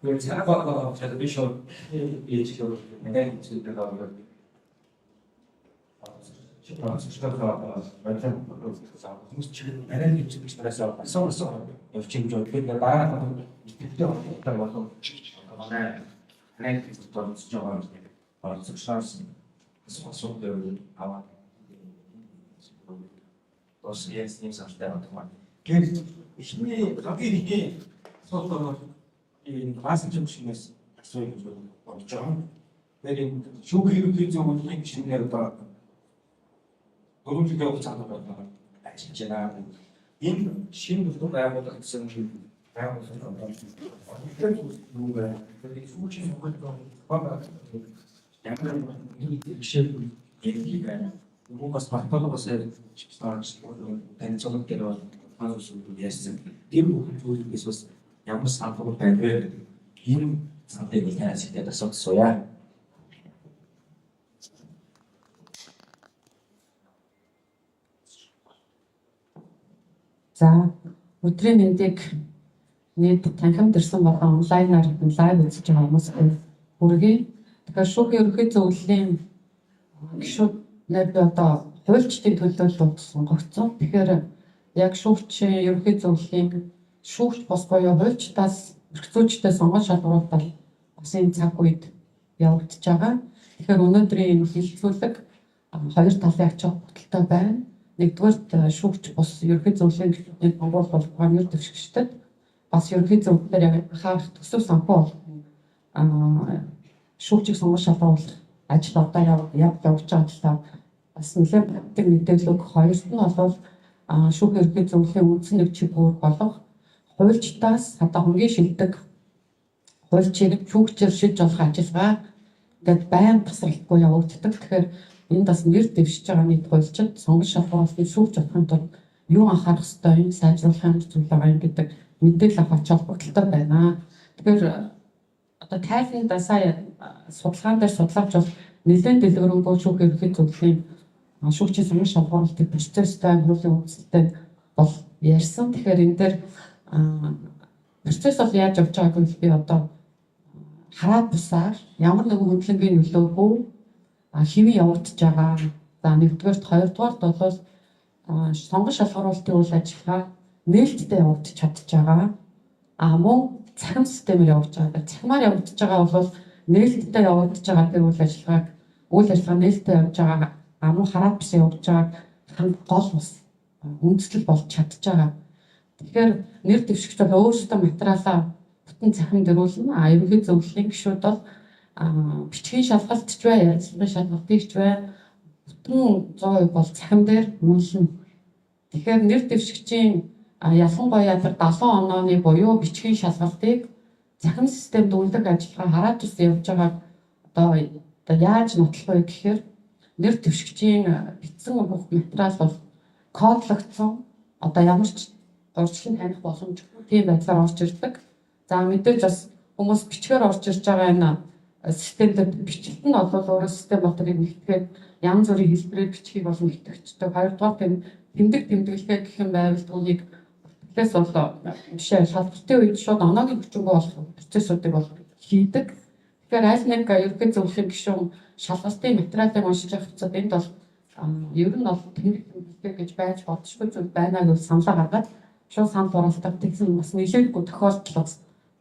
Người xã có television thì chỉ có nghe sự từ đầu được 이 말씀정신에서 소위 어쩌면 내린 조기를 기존으로 행신내다 노동주의하고 자동화가 진짜나 인 신부도 나야보다 학생들 나야보다 어떤 누가 그렇게 수치 속을거 봐봐 양은 이실 얘기가 누가 스마트폰 것에 식사를 된적은 때로 하는 수도 있어. 뒤로 조기 있었어. ямар санхүү байвал энэ санхийг хэлээд асууя. За өдрийн мэндийг нийт танхимд ирсэн болон онлайнаар лайв үзэж байгаа хүмүүст хүргэе. Тэгэхээр шүүхийн ерөнхий зөвлөлийн гишүүднээр би одоо хуульчдын төлөөлөлд сонгогдсон. Тэгэхээр яг шүүгчийн ерөнхий зөвлөлийн шүүгч бос буюу хуульчдаас эрхцүүлжтэй сонгон шалгуулалт бас энэ цаг үед явагдаж байгаа. Тэгэхээр өнөөдрийн энэ хилцүүлэг хоёр талын ач холбогдолтой байна. Нэгдүгээр шүүгч бос ерөнхий зөвлөлийн гишүүдийн сонгуул болох гомьёр дэвшигчдэд бас ерөнхий зөвлөлөөр анхаарах төсөв санхүү шүүгчийг сонгон шалгуулах ажил одоо явж байгаа талаар бас нэлээд практик мэдээлэл өгөх. Хоёрт нь бол шүүхийн ерөнхий зөвлөлийн үндсэн нэг чиглэл болох хуульчдаас одоо хамгийн шилдэг хуульчийг шүүгчээр шилж болох ажиллагаа ингээд байнга тасралтгүй явагддаг. Тэгэхээр энэ бас нэр дэвшиж байгаа нийт хуульчид сонгон шалгуулалтыг шүүгч болохын тулд юу анхаарах ёстой юм, сайжруулах юм зүйл байгаа юм гэдэг мэдээлэл авах холбогдолтой байна. Тэгэхээр одоо тайлбарт сая судалгаан дээр судлаач бол нэлээд дэлгэрэнгүй шүүхийн ерөнхий зөвлөлийн шүүгчийн сонгон шалгуулалтыг процесстэй хуулийн үндсэлтэй бол ярьсан. Тэгэхээр энэ дээр процесс бол яаж явж байгааг нь би одоо хараад бусаар ямар нэгэн хөдөлгөөний нөлөөгүй хэвэн явагдаж байгаа. За нэгдүгээрт хоёрдугаарт бол сонгон шалгуулалтын үйл ажиллагаа нээлттэй явагдаж чадж байгаа. Мөн цахим системээр явж байгаа. Цахимаар явагдаж байгаа бол нээлттэй явагдаж байгаа тэр үйл ажиллагаа нээлттэй явж байгаа. Мөн хараад бус явж байгаа гол бас үндэслэл болж чадж байгаа. Тэгэхээр нэр дэвшигч бол өөрсдөө материалаа бүтэн цахим дөрүүлнэ. Ерөнхий зөвлөлийн гишүүд бол бичгийн шалгалтч бай, ярилцлагын шалгалтыгч бай, бүтэн 100% бол цахим дээр үнэлнэ. Тэгэхээр нэр дэвшигчийн ялангуяа 70 онооны буюу бичгийн шалгалтыг цахим системд үнэлэх ажиллагаа хараад ус явж байгаа одоо яаж нотлох вэ гэхээр нэр дэвшигчийн бичсэн бүх материал бол кодлогдсон. Одоо ямар ч урьдчилан таних боломжгүй тийм байдлаар орж ирдэг. За мэдээж бас хүмүүс бичгээр орж ирж байгаа энэ системд бичлэлт нь бол өөрөө систем бодлогыг нэгтгэхэд янз бүрийн хэлбэрээр бичгийг бол нэгтгэждэг. Хоёрдугаар тэмдэг тэмдэглэгээ гэх юм байвал түүнийг процесс бол жишээ шалгалтын үед шууд оноогийн хүчингөө болох процессуудыг бол хийдэг. Тэгэхээр аль нэг ерөнхий зөвлөлийн гишүүн шалгалтын материалыг уншиж авах хэвчээд энд бол ер нь бол тэмдэг тэмдэглэгээ гэж байж бодшгүй зүйл байна гэж саналаа гаргаад шууд санал хураалтад тэгсэн бас нэлээдгүй тохиолдол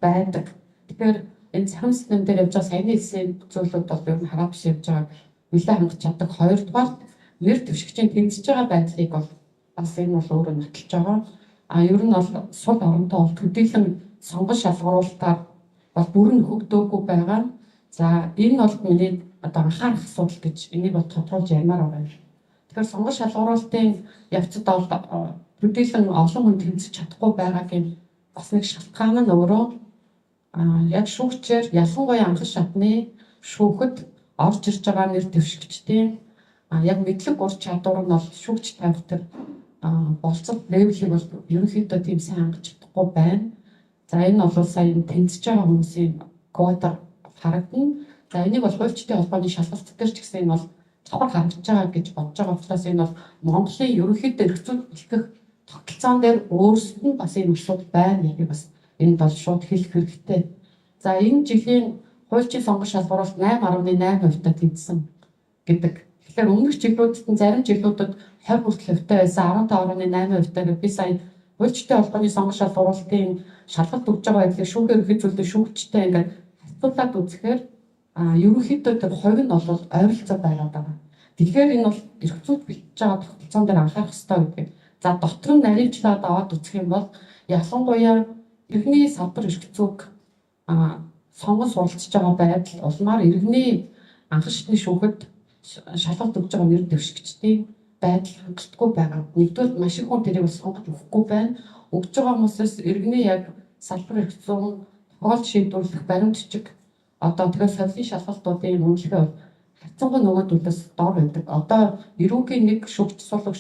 байдаг. Тэгэхээр энэ цахим систем дээр явж байгаа саяны хэлсэн зүйлүүд бол ер нь хараа биш явж байгааг нэлээд хангаж чаддаг. Хоёрдугаар нэр дэвшигчийн тэнцэж байгаа байдлыг бол бас энэ бол өөрөө нотолж байгаа. Ер нь бол сул оронтой бол төдийлөн сонгон шалгуулалтаар бол бүрэн хөгдөөгүй байгаа. За энэ бол миний одоо анхаарах асуудал гэж энийг бол тодруулж ярмаар байгаа. Тэгэхээр сонгон шалгуулалтын явцад бол төдийлөн олон хүн тэнцэж чадахгүй байгаагийн бас нэг шалтгаан нь өөрөө яг шүүгчээр ялангуяа анхан шатны шүүхэд орж ирж байгаа нэр дэвшигчдийн яг мэдлэг ур чадвар нь бол шүүгч тавих тэр болцол левелийг бол ерөнхийдөө тийм сайн хангаж чадахгүй байна. За энэ бол сая тэнцэж байгаа хүмүүсийн квотаар харагдана. За энийг бол хуульчдын холбооны шалгалт дээр ч гэсэн энэ бол цогт харагдаж байгаа гэж бодож байгаа учраас энэ бол Монголын ерөнхийдөө эрхцүүд бэлтгэх тогтолцоон дээр өөрсдөд нь бас энэ асуудал байна гэдгийг бас энэ бол шууд хэлэх хэрэгтэй. За энэ жилийн хуульчийн сонгох шалгуураас 8.8% та тэнцсэн гэдэг. Тэгэхээр өмнөх жилүүдэд нь зарим жилүүдэд 20 хүртэл хувьтай байсан 15.8% та би сая хуульчтай холбооны сонгох шалгууруулалтын шалгалт өгж байгаа байдлыг шүүхээр ерхий зүйлээ шүүгчтэй ингээд хацуулаад үзэхээр ерөнхийдөө тэр хувь нь бол ойролцоо байгаад байгаа. Тэгэхээр энэ бол эрхцүүд бэлтэж байгаа тогтолцоон дээр анхаарах хэрэгтэй гэдэг. За дотор нь нарийнчлаад аваад үзэх юм бол ялангуяа иргэний салбар эрхцүүг сонгон суралцж байгаа байдал улмаар иргэний анхан шатны шүүхэд шалгалт өгж байгаа нэр дэвшигчдийн байдал хангалтгүй байгаа. Нэгдүгээр маш их хүн тэрийг бас сонгож өгөхгүй байна. Өгж байгаа хүмүүсээс иргэний яг салбар эрхцүүн тохиолдол шийдвэрлэх баримтчиг одоо тэгэхээр солилцын шалгалтуудын үнэлгээ бол харьцангуй нөгөөдүүдээс дор байдаг. Одоо ерөнхийн нэг шүүгч суулгах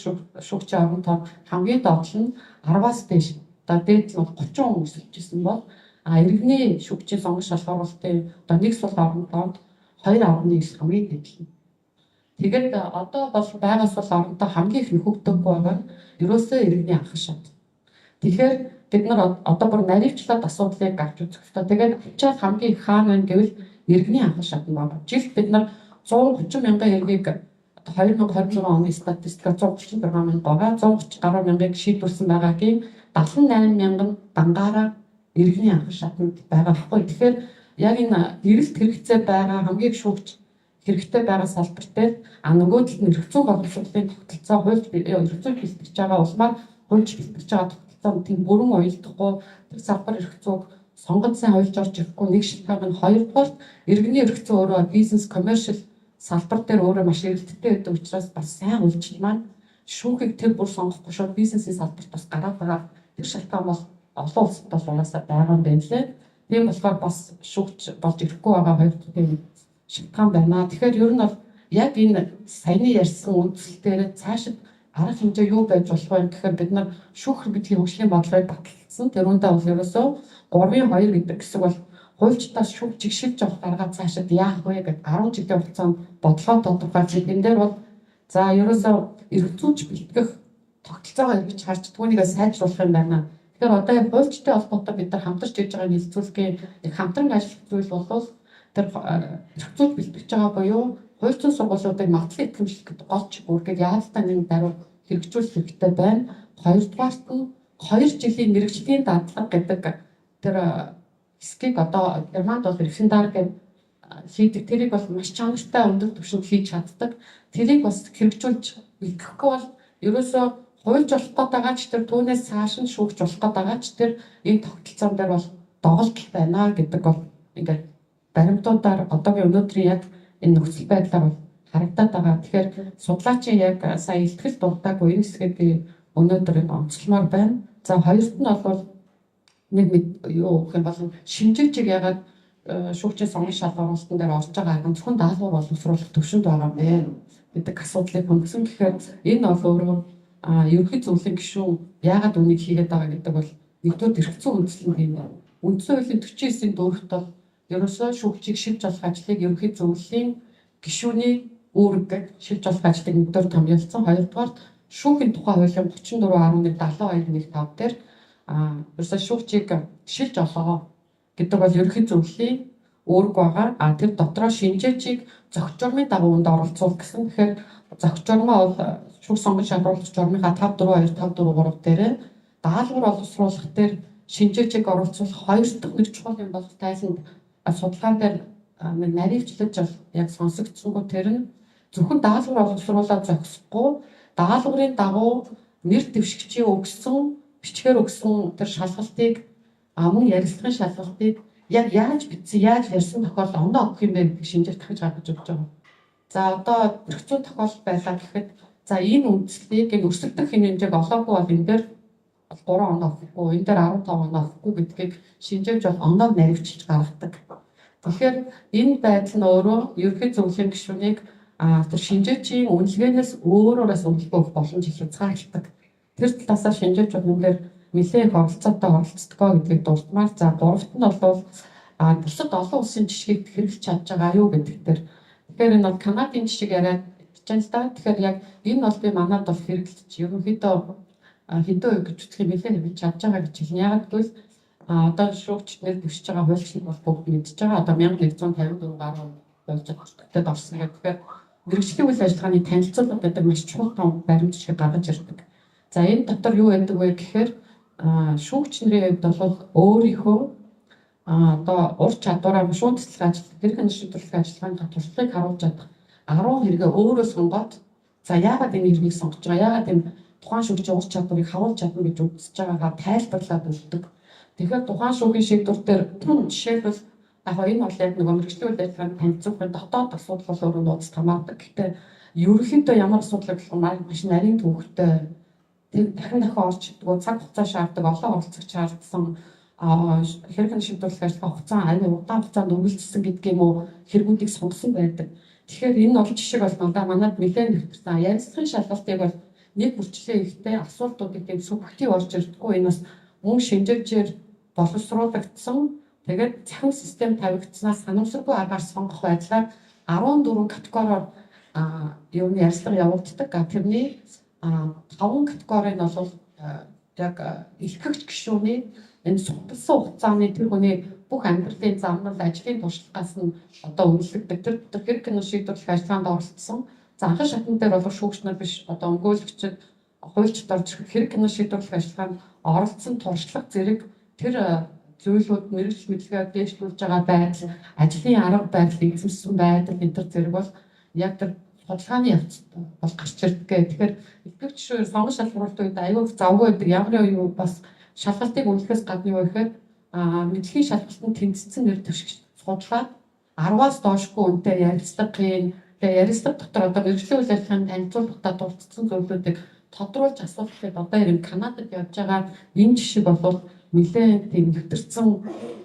шүүгчийн орон тоо хамгийн доод нь 10-аас дээш. Одоо дээд нь 30 хүн өсөлтжсэн бол иргэний шүүгчийн сонгох шалгуулалтын одоо нэг сул орон тоонд 2.9 хамгийн дээд. Тэгээд одоо бол байгаа сул оронтой хамгийн их нөхөгдөггүй байгаа нь ерөөсөө иргэний анхан шат. Тэгэхээр бид нар одоо бүр наривчлаад асуудлыг гарч үзэх хэрэгтэй. Тэгээд ачаал хамгийн их хаана байна гэвэл иргэний анхан шат нь байна. Жилд бид нар 130 мянган иргэнийг 2026 оны статистикаар 136 мянга байгаа. 130 гаруй мянгаыг шийдвэрсэн байгаагийн 78 мянган дангаараа иргэний анхан шатнд байгаа байхгүй. Тэгэхээр яг энэ эрэлт хэрэгцээ байгаа хамгийн их шүүгч хэрэгтэй байгаа салбар дээр нөгөө талд нь эрхцүүн боловсролын тогтолцоо хуульч эрхцүүн бэлтгэж байгаа улмаар хуульч бэлтгэж байгаа тогтолцоо тийм бүрэн уялдахгүй тэр салбар эрхцүүг сонгож сайн хуульч орж ирэхгүй нэг шалтгаан нь хоёрдугаар иргэний эрхцүү өөрөө бизнес commercial салбар дээр өөрөө маш эрэлттэй байдаг учраас бас сайн хуульчид маань шүүхийг тэр бүр сонгохгүй шууд бизнесийн салбарт бас гараад байгаа тэр шалтгаан бол олон улсад бас угаасаа байгаа юм байна лээ. Тийм болохоор бас шүүгч болж ирэхгүй байгаа хоёр тийм шалтгаан байна. Тэгэхээр ер нь бол яг энэ саяны ярьсан үндслэлээр цаашид арга хэмжээ юу байж болох вэ гэхээр бид нар шүүх хэрэглэлийн хөгжлийн бодлогыг баталсан. Тэр үүндээ бол ерөөсөө 3-2 гэдэг хэсэг бол хуульчдаас шүүх чигшилж авах арга цаашид яах вэ гэдэг 10 жилийн хугацаанд бодлого тодорхойлж энэ дээр бол за ерөөсөө эрхцүүж бэлтгэх тогтолцоогоо ингэж харж түүнийгээ сайжруулах юм байна. Тэгэхээр одоо яг хуульчтай холбоотой бид нар хамтарч хийж байгаа нэлцүүлгийн хамтран ажиллах зүйл бол тэр эрхцүүж бэлтгэж байгаа буюу хуульчин сургуулиудыг магадлал итгэмжлэх гэдэг гол чиглэлийг яалтаа нэг даруй хэрэгжүүлэх хэрэгтэй байна. Хоёрдугаарт нь 2 жилийн мэргэжлийн дадлага гэдэг тэр хэсгийг одоо Германд бол рефендар гэдэг хийдэг. Тэрийг бол маш чанартай өндөр түвшинд хийж чаддаг. Тэрийг бас хэрэгжүүлж бэлтгэхгүй бол ерөөсөө хуульч болох гээд байгаа ч тэр түүнээс цааш нь шүүгч болох гээд байгаа ч тэр энэ тогтолцоон дээр бол доголдол байна гэдэг бол ингээд баримтуудаар одоогийн өнөөдрийн яг энэ нөхцөл байдлаар бол харагдаад байгаа. Тэгэхээр судлаачийн яг сая илтгэл дуртаагүй энэ хэсгийг би өнөөдөр онцлмоор байна. За хоёрт нь бол нэг юу гэх юм бол шинжээчийг ягаад шүүгчийн сонгох шалгуулалтын дээр орж байгаа арга зөвхөн даалгавар боловсруулах төвшөнд байгаа юм бэ гэдэг асуудлыг хөнгөсөн. Тэгэхээр энэ бол өөрөө ерөнхий зөвлөлийн гишүүн яагаад үнийг хийгээд байгаа гэдэг бол нэгдүгээр эрхцүү үндэслэл юм. Үндсэн хуулийн 49-ийн дөрөвт бол ерөөсөө шүүгчийг шилж олох ажлыг ерөнхий зөвлөлийн гишүүний үүрэг шилж олох ажлыг нэгдүгээр томьёолсон. Хоёрдугаар шүүхийн тухай хуулийн 34.72.1.5 дээр ерөөсөө шүүгчийг шилж олгоо гэдэг бол ерөнхий зөвлөлийн үүрэг байгаа. Тэр дотроо шинжээчийг зохиц журмын дагуунд оролцуулах гэсэн. Тэгэхээр зохиц журмаа бол шүүх сонгон шалгуулагч журмынхаа 5.4.2.5.4.3 дээр даалгавар боловсруулах дээр шинжээчийг оруулах хоёр дахь нэг чухал юм болох тайланд судалгаан дээр наривчлаж яг сонсогдсонгүй тэр нь зөвхөн даалгавар боловсруулаад зохисохгүй даалгаврын дагуу нэр дэвшигчийн өгсөн бичгээр өгсөн тэр шалгалтыг мөн ярилцлагын шалгалтыг яг яаж бичсэн яаж ярьсан тохиолдол ондоо өгөх юм бэ гэдэг шинжээр дахиж гаргаж өгч байгаа. За одоо эрхцүү тохиолдол байлаа гэхэд за энэ үндслийг энэ өсөлтөх хэмжээг олоогүй бол энэ дээр 3 оноо өгөхгүй, энэ дээр 15 оноо өгөхгүй гэдгийг шинжээж бол оноо наривчилж гаргадаг. Тэгэхээр энэ байдал нь өөрөө ерөнхий зөвлөлийн гишүүнийг тэр шинжээчийн үнэлгээнээс өөрөөс үнэлгээ өгөх боломж их хязгаарлалтай. Тэр талаасаа шинжээч бол энэ дээр нэлээд их оролцоотой оролцдгоо гэдгийг дурдмаар. За гуравт нь бол бусад олон улсын жишгийг хэрэглэж чадж байгаа юу гэдэг дээр. Тэгэхээр энэ бол Канадын жишгийг яриад бичэн л да. Тэгэхээр яг энэ бол би манад бол хэрэглэж ерөнхийдөө хэдэн үе гэж үзэх юм нэлээд хийж чадж байгаа гэж хэлнэ. Яг гэвэл одоо шүүгчнэр дэвшиж байгаа хуульчлал бол бүгд мэдж байгаа. Одоо 1154 гаруй болж байгаатай орсон гэх. Тэгэхээр мэргэжлийн үйл ажиллагааны танилцуулга гэдэг маш чухал том баримт шиг гаргаж ирдэг. За энэ дотор юу байдаг вэ гэхээр шүүгчнэрийн хувьд бол өөрийнхөө одоо ур чадвараа шүүн цэцлэг ажил, хэрхэн шийдвэрлэх ажиллагаанд туршлагыг харуулж чадах 10 хэрэгээ өөрөө сонгоод за яагаад энэ хэргийг сонгож байгаа, яагаад энэ тухайн шүүгчийн ур чадварыг харуулж чадна гэж үзэж байгаагаа тайлбарлаад өгдөг. Тэгэхээр тухайн шүүхийн шийдвэр дээр жишээлбэл яг энэ бол яг нэг мэргэжлийн үйл ажиллагааны танилцуулгын дотоод асуудал бол өөрөө нууцд хамаардаг. Гэхдээ ерөнхийдөө ямар асуудал гэх юм маш нарийн төвхтэй дахин орж идэггүй цаг хугацаа шаарддаг, олон оролцогч шаардсан хэрхэн шийдвэрлэх ажиллагаа хугацаа аюул удаан хугацаанд үргэлжилсэн гэдгийг юм уу хэрэгүүдийг сонгосон байдаг. Тэгэхээр энэ олон жишээ бол манад нэлээд нэгтгэсэн. Ярилцлагын шалгалтыг бол нэг бүрчлээ ихтэй асуудлуудыг дэв сүхтий орж ирдэггүй. Энэ бас мөн шинжээчээр боловсруулагдсан. Тэгээд цахим систем тавигдсанаас санамсаргүй аргаар сонгох байдлаар 14 категориор юу ярилцлага явуулдаг. Тэрний 5 категори нь бол яг илтгэгч гишүүний энэ сухалсан хугацааны тэр хүний бүх амьдралын замнал ажлын туршлагаас нь одоо үнэлэгдэх. Тэр хэрэг шийдвэрлэх ажиллагаанд оролцсон. За анхан шатн дээр бол шүүгч нар биш одоо өмгөөлөгчд хуульчд орж хэрэг шийдвэрлэх ажиллагаанд оролцсон туршлага зэрэг тэр зүйлүүд мэрэгч мэдлэгээ дэвшлүүлж байгаа байдал, ажлын арга байдал, эзэмшсэн байдал энэ төр зэрэг бол яг тэр судалгааны явцад бол гарч ирдэг. Тэгэхээр илтгэвч гишүүн сонгож шалгуулт үед аюул завгүй байдаг. Ямар юу бас шалгалтыг үнэлэхээс гадна юу гэхээр мэдлэгийн шалгалтанд тэнцсэн нэр төшгч судлаад 10-аас доошгүй үнэтэй ярилцлагын ярилцлага дотор одоо мэргэжлийн үйл ажиллагааны танилцуулгатаа дурдсан зүйлүүдийг тодруулж асуулахад одоо ирэн Канадад явж байгаа энэ жишээ бол нэлээд тийм нэвтэрсэн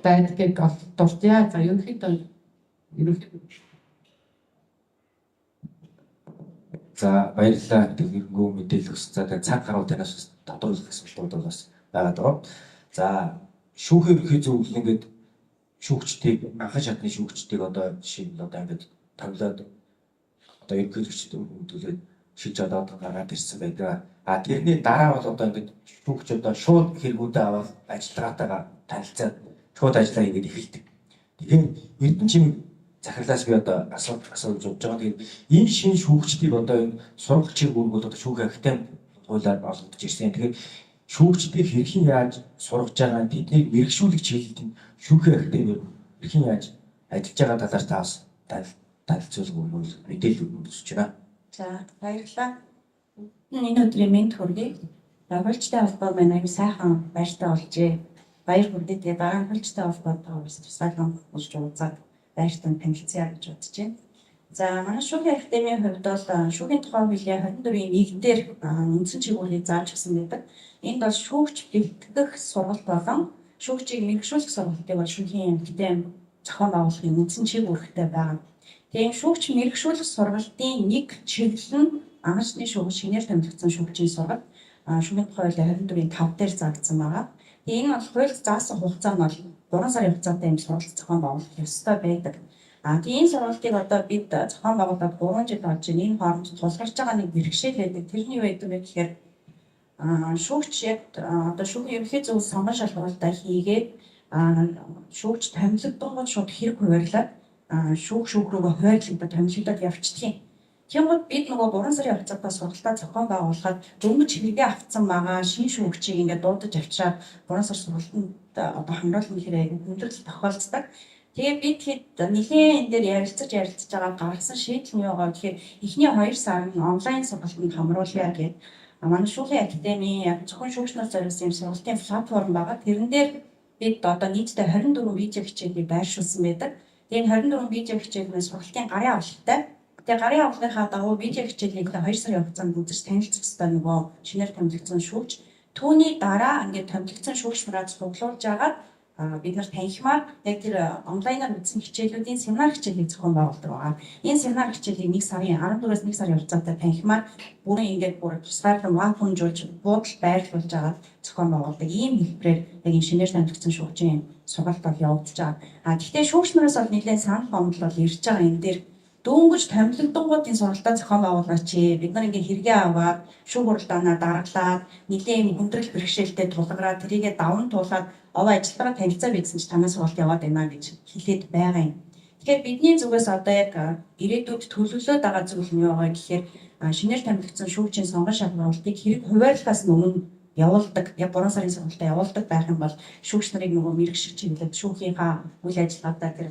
байдгийг дурдъя. За ерөнхийдөө За баярлалаа гэргүү мэдээлэл өгсөн. За цаг гаруй танаас тодруулах асуултууд бас байгаад байгаа. За шүүхийн ерөнхий зөвлөл ингээд шүүгчдийг анхан шатны шүүгчдийг одоо жишээ нь одоо ингээд тавлаад одоо ерөнхийлөгчд төлөөд шилж одоо гаргаад ирсэн байдаг. Тэрний дараа бол одоо ингээд шүүгч одоо шууд хэрэгүүдээ аваад ажиллагаатайгаа танилцаад шууд ажиллаа ингээд эхэлдэг. Тэгэхээр Эрдэнэчийн захирлаас би одоо асууж байгаа. Тэгээд энэ шинэ шүүгчдийг одоо энэ сургалтчийн үүрэг бол одоо шүүхийн академи хуулиар олгогдож ирсэн. Тэгэхээр шүүгчдийг хэрхэн яаж сургаж байгаа, тэднийг мэрэгшүүлэх чиглэлд шүүхийн академи хэрхэн яаж ажиллаж байгаа талаар та бас танилцуулга мэдээлэл өгч байна. За баярлалаа. Энэ өдрийн мэнд хүргэе. Хуульчтай холбоо маань аягүй сайхан байртай болжээ. Баяр хүргэе. Тэгээ дараа нь хуульчтай холбоотой бас тусгайлан болж уулзаад байртай танилцъя гэж бодож байна. За манай шүүхийн академийн хувьд бол шүүхийн тухай хуулийн 24-ийн 1 дээр үндсэн чиглэлийг зааж өгсөн байдаг. Энд бол шүүгч бэлтгэх сургалт болон шүүгчийг мэргэжүүлэх сургалтыг бол шүүхийн академи зохион байгуулахын үндсэн чиглэлтэй байгаа. Тэгээд шүүгч мэргэжүүлэх сургалтын нэг чиглэл нь анхны шүүгч шинээр томилогдсон шүүгчийн сургалт шүүхийн тухай хуулийн 24-ийн 5 дээр заагдсан байгаа. Тэгээд энэ бол хууль заасан хугацаа нь бол 3 сарын хугацаатай юм сургалт зохион байгуулах ёстой байдаг. Тэгээд энэ сургалтыг одоо бид зохион байгуулаад 3 жил болж байна. Энэ хооронд тулгарч байгаа нэг бэрхшээл байдаг. Тэрний юу байдаг вэ гэхээр шүүгч яг одоо шүүхийн ерөнхий зөвлөл сонгон шалгуулалтаа хийгээд шүүгч томилогдсон шууд хэрэг хуваарлаад шүүх рүүгээ хуваарлагдаад томилогдоод явчихдаг. Тэгмэд бид нөгөө 3 сарын хугацаатай сургалтаа зохион байгуулахад дөнгөж хэрэгээ авцсан байгаа шинэ шүүгчийг ингээд дуудаж авчираад 3 сар сургалтанд одоо хамруулах хэрэг хүндрэл тохиолддог. Тэгээ бид хэд нэлээд энэ дээр ярилцаж байгаа гаргасан шийдэл нь юу байгаа гэхээр эхний 2 сар нь онлайн сургалтанд хамруулъя гэдэг манай шүүхийн академийн яг зөвхөн шүүгчнээс зориулсан юм сургалтын платформ байгаа. Тэрэн дээр бид одоо нийтдээ 24 видео хичээлийг байршуулсан байдаг. Тэгээ 24 видео хичээлээс сургалтын гарын авалттай. Тэгээ гарын авалтынхаа дагуу видео хичээлийг 2 сарын хугацаанд үзэж танилцах хэрэгтэй нөгөө шинээр томилогдсон шүүгч. Түүний дараа ингээд томилогдсон шүүгч нараа цуглуулж агаад бид нар танхимаар яг тэр онлайнаар үзсэн хичээлүүдийн семинар хичээлийг зохион байгуулдаг байгаа. Энэ семинар хичээлийг 1 сарын 14-өөс 1 сарын хугацаатай танхимаар бүрэн ингээд бүр тусгайлан вакуумжуулж буудал байрлуулж агаад зохион байгуулдаг. Ийм хэлбэрээр яг энэ шинээр томилогдсон шүүгчийн сургалт бол явагдаж байгаа. Гэхдээ шүүгч нараас бол нэлээд санал гомдол бол ирж байгаа энэ дээр дөнгөж томилогдгуудын сургалтаа зохион байгуулаач. Бид нар ингээ хэрэгээ аваад шүүх хуралдаанаа дараглаад нэлийн хүндрэл бэрхшээлтэй тулгараад тэрийгээ даван туулаад овоо ажилтнаа танилцаа бидсэн ч танаас сургалт яваад байна гэж хэлээд байгаа юм. Тэгэхээр бидний зүгээс одоо яг ирээдүйд төлөвлөлөөд байгаа зүйл нь юу вэ гэхээр шинээр томилогдсон шүүгчийн сонгон шалгуулалтыг хэрэг хуваарлахаас өмнө явуулдаг, яг 3 сарын сургалтаа явуулдаг байх юм бол шүүгч нарыг нөгөө мэрэгшиг чиглэлд шүүхийнхаа үйл ажиллагаатай тэр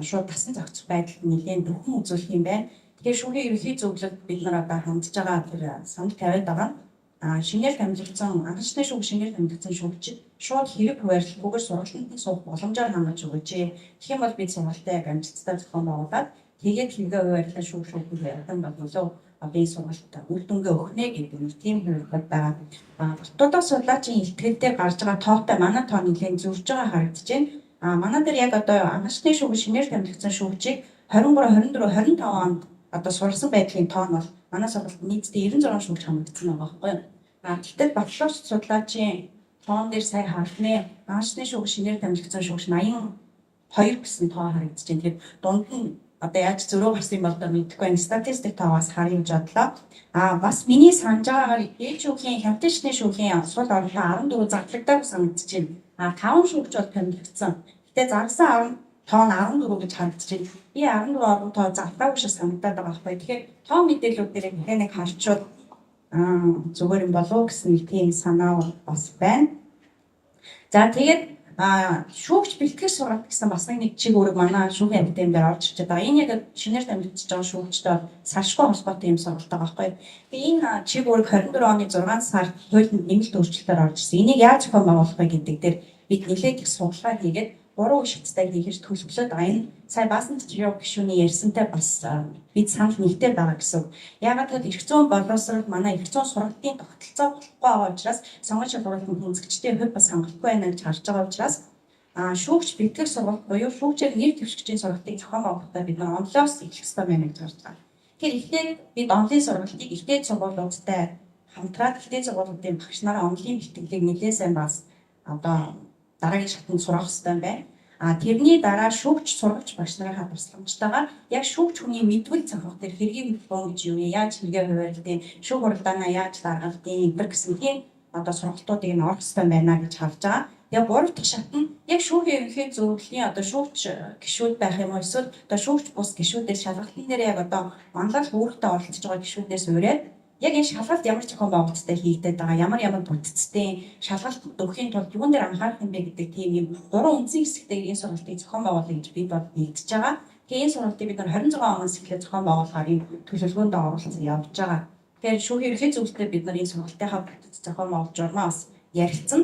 шууд тасн зохицох байдалд нэлээд дөхөн үзүүлэх юм байна. Тэгэхээр шүүхийн ерөнхий зөвлөлд бид нар одоо хандж байгаа тэр санал тавиад байгаа. Шинээр томилогдсон анхны шүүг шинээр томилогдсон шүүгч шууд хэрэг хуваарлахгүйгээр сургалтанд суух боломжоор хангаж өгөөч. Тэгэх юм бол бид сургалтаа яг амжилттай зохион байгуулад тэгээд хэрэгээ хуваарлах шүүгчүүд ярдан болов би сургалтаа үр дүнгээ өгнө гэдэг нэг тийм хувьд байгаа. Дотоодоо судлаачийн илтгэлдээ гарч байгаа тоотой манай тоо нэлээд зөвж байгаа харагдаж байна. Манай дээр яг одоо анхны шүүг шинээр томилогдсон шүүгчийг 23, 24, 25 онд одоо сурсан байдлын тоо нь бол манай сургалтад нийтдээ 96 шүүгч хамрагдсан байгаа байхгүй юу? Гэтэл батлууч судлаачийн тоон дээр сая харахнаа анхны шүүг шинээр томилогдсон шүүгч 82 гэсэн тоо харагдаж байна. Тэгэхээр дунд нь одоо яаж зөрөө гарсан бол одоо мэдэхгүй байна. Статистик таваас харъя гэж бодлоо. Бас миний санаж байгаагаар ээлж шүүхийн хямдхан шний шүүхийн сул орлого 14 зарлагдаг санагдаж байна. 5 шүүгч бол томилогдсон. Гэтэ зарсан тоон 14 гэж харагдаж байна. Би 14 орон тоо залтаагүй шиг санагдаад байгаа байхгүй. Тэгэхээр тоо мэдээлүүд дээр нэг харчвал зүгээр юм болов гэсэн нэг тийм санаа бас байна. За тэгээд шүүгч бэлтгэх сургалт гэсэн бас нэг чиг үүрэг манай шүүхийн академид орж ирж байгаа. Энэ яг шинээр томилогдож байгаа шүүгчтэй салшгүй холбоотой юм сургалт байгаа байхгүй. Энэ чиг үүрэг 24 оны 6 сард хуулинд нэмэлт өөрчлөлтөөр орж ирсэн. Энийг яаж зохион байгуулах вэ гэдэг дээр бид нэлээд их судалгаа хийгээд 3 шаттай хийхэж төлөвлөд байгаа. Энэ сая баасан жишээ гишүүний ярьсантай бас бид санал нэгдээд байгаа гэсэн. Яагаад гэвэл эрх зүйн боловсрол манай эрх зүйн сургалтын тогтолцоо болохгүй байгаа учраас сонгон шалгуулалтын хүнзэгчдийн хувь бас хангалтгүй байна гэж харж байгаа учраас шүүгч бэлтгэх сургалт буюу шүүгчээр нэр дэвшигчийн сургалтыг зохион байгуулахдаа бид нар онлоос эхлэх ёстой байна гэж харж байгаа. Тэгэхээр эхлээд бид онлайн сургалтыг ихтэй сургуулиудтай хамтраад ихтэй сургуулиудын багш нараа онлайн бэлтгэлийг нэлээд сайн бас одоо дараагийн шатнд сурах хэрэгтэй байна. Тэрний дараа шүүгч сурагч багш нарын тусламжтайгаар яг шүүгч хүний мэдвэл цанхах дээр хэргийг хөтлөх гэж юу яаж хэрэгээ хуваарлтын шүүх хуралдаанаа яаж даргалдیں۔ Гэх гэсэн тийм одоо сургалтуудыг нь орох хэрэгтэй байна гэж харж байгаа. Яг 3 дахь шат нь яг шүүхийн ерөнхий зөвлөлийн одоо шүүгч гишүүд байх юм уу эсвэл одоо шүүгч бус гишүүдээс шалгалтын дээр яг одоо онлайн үүрэгтээ оролцож байгаа гишүүдээс ураад яг энэ шалгалт ямар зохион байгуулалттай хийгдээд байгаа, ямар бүтцтэй шалгалт өгөхийн тулд юун дээр анхаарах юм бэ гэдэг тийм юм 3 үндсэн хэсэгтэй энэ сургалтыг зохион байгуулах гэж би бод нэгдэж байгаа. Тэгээ энэ сургалтыг бид нар 26 оноос эхлээд зохион байгуулахаар энэ төлөвлөгөөнд оруулсан явж байгаа. Тэгэхээр шүүхийн ерөнхий зөвлөлтөд бид нар энэ сургалтынхаа бүтц зохион байгуулж урмаа бас ярилцсан.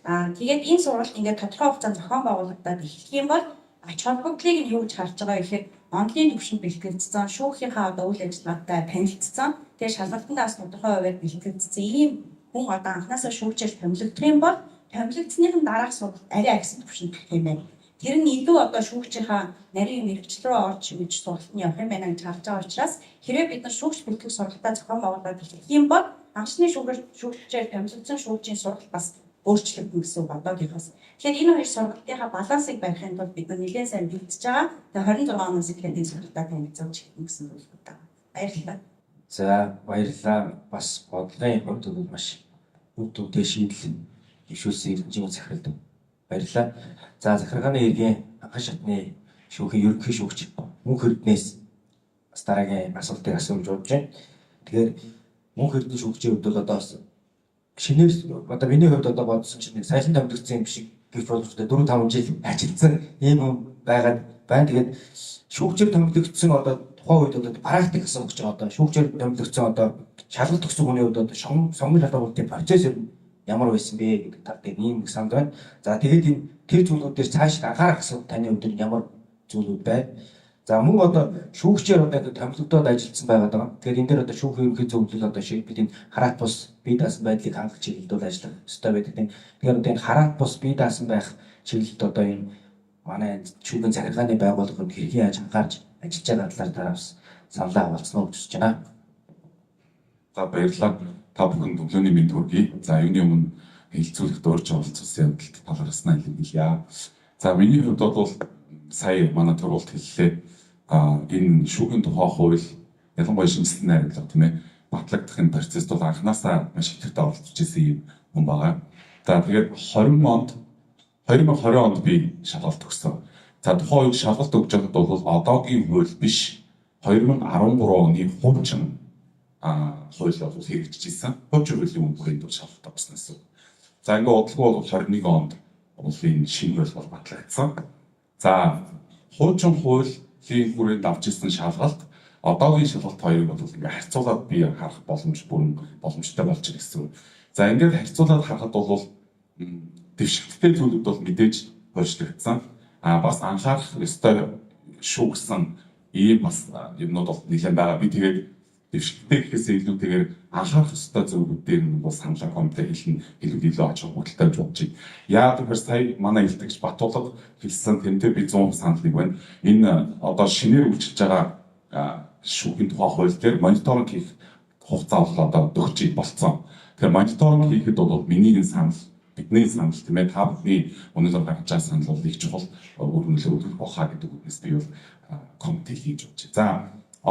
Тэгээд энэ сургалт ингээд тодорхой хугацаанд зохион байгуулагдаад эхлэх юм бол ач холбогдлыг нь юу гэж харж байгаа гэхээр онлайн түвшинд бэлтгэгдсэн шүүхийнхаа одоо үйл ажиллагаатай танилцсан. Тэгээ шалгалтандаас тодорхой хуваар бэлтгэгдсэн ийм хүн одоо анхнаасаа шүүгчээр томилогдох юм бол томилогдсныхын дараах сургалт арай агсан түвшинд гэх юм байна. Тэр нь илүү одоо шүүгчийнхаа нарийн мэрэгчлэл рүү орж ингэж сургалт нь явах юм байна гэж харж байгаа учраас хэрвээ бид нар шүүгч бэлтгэх сургалтаа зохион байгуулаад эхлэх юм бол анхны шүүгчээр томилогдсон шүүгчийн сургалт бас өөрчлөгдөн гэсэн бодоогийнхоос. Тэгэхээр энэ хоёр сургалтынхаа балансыг барихын тулд бид нэлээд сайн бэлтэж байгаа. Тэгээ 26 оноос эхлээд энэ сургалтаа танилцуулж эхэлнэ гэсэн үг байна. Баярлалаа. За баярлалаа. Бас бодлогын хувьд маш үр дүнтэй шийдэл ишүүлсэн эрдэнэчийн захиралд баярлалаа. За захиргааны эргийн анхан шатны шүүхийн ерөнхий шүүгч мөнх эрдэнэс бас дараагийн асуултыг асууж бодож байна. Тэгэхээр мөнх эрдэнэ шүүгчийн хувьд бол одоо шинээр одоо миний хувьд одоо бодсон чинь саяхан томилогдсон юм шиг гэж бодлоо 4-5 жил ажилласан ийм юм байгаад байна. Тэгээд шүүгчээр томилогдсон одоо тухайн үед одоо практик гэсэн үг чинь одоо шүүгчээр томилогдсон одоо шалгалт өгсөн хүний хувьд одоо сонгон шалгуулалтын процесс ямар байсан бэ гэдэг тал дээр ийм санд байна. За тэгээд энэ тэр зүйлүүд дээр цааш анхаарах гэсэн таны хувьд ямар зүйлүүд байна. За мөн одоо шүүгчээр одоо томилогдоод ажилласан байгаад байгаа. Тэгэхээр энэ дээр одоо шүүхийн ерөнхий зөвлөл одоо шиг бид энэ хараат бус бие даасан байдлыг хангах чиглэлд ажиллах ёстой байдаг. Тэгэхээр одоо энэ хараат бус бие даасан байх чиглэлд одоо энэ манай шүүхийн захиргааны байгууллагууд хэрхэн яаж анхаарч ажиллаж байгаа талаар та бас саналаа хаваалцсан гэж хүсэж байна. За баярлалаа. Та бүхэнд өглөөний мэнд хүргэе. За юуны өмнө хэлцүүлэгт урьж оролцсон явдалд талархснаа илэрхийлье. За миний хувьд бол сая манай тургуулт хэллээ. энэ шүүхийн тухай хууль ялангуяа шинжилсэн найрлага тийм ээ батлагдахын процесс бол анханасаа маш ихэвчлэн оролцож ирсэн юм хүн байгаа. За тэгээд 2020 онд би шалгалт өгсөн. За тухайн үед шалгалт өгж байхад бол одоогийн хууль биш 2013 оны хуучин хууль бол хэрэгжиж ирсэн. Хуучин хуулийн үеийн дор шалгалт авсан гэсэн. За ингээд бодлого бол 21 онд энэ шинэ хууль бол батлагдсан. За хуучин хуулийн хүрээнд авч ирсэн шалгалт одоогийн шалгалт хоёрыг бол ингээд харьцуулаад би харах боломжтой болж ирсэн гэсэн. За ингээд харьцуулаад харахад бол дэвшигттэй зүйлүүд бол мэдээж хойшлогдсон. Бас анхаарах ёстой шүү гэсэн ийм бас юмнууд бол нэлээд байгаа. Би тэгээд дэвшигттэй гэхээсээ илүүтэйгээр анхаарах ёстой зүйлүүд дээр нь бол саналаа комитет илүү ач холбогдолтой гэж бодож байна. Яагаад гэвэл сая манай илтгэгч Батуулга хэлсэн тэмдэг би 100% санал нэг байна. Энэ одоо шинээр үйлчилж байгаа шүүхийн тухай хууль дээр мониторинг хийх хугацаа бол одоо өгч болцсон. Тэгэхээр мониторинг хийхэд бол миний санал бидний санал тийм ээ та бүхний өнөөдөр гаргаж байгаа санал бол их чухал өөр нөлөө өгөх бохаа гэдэг үгнээс би бол коммент хийж бодчих. За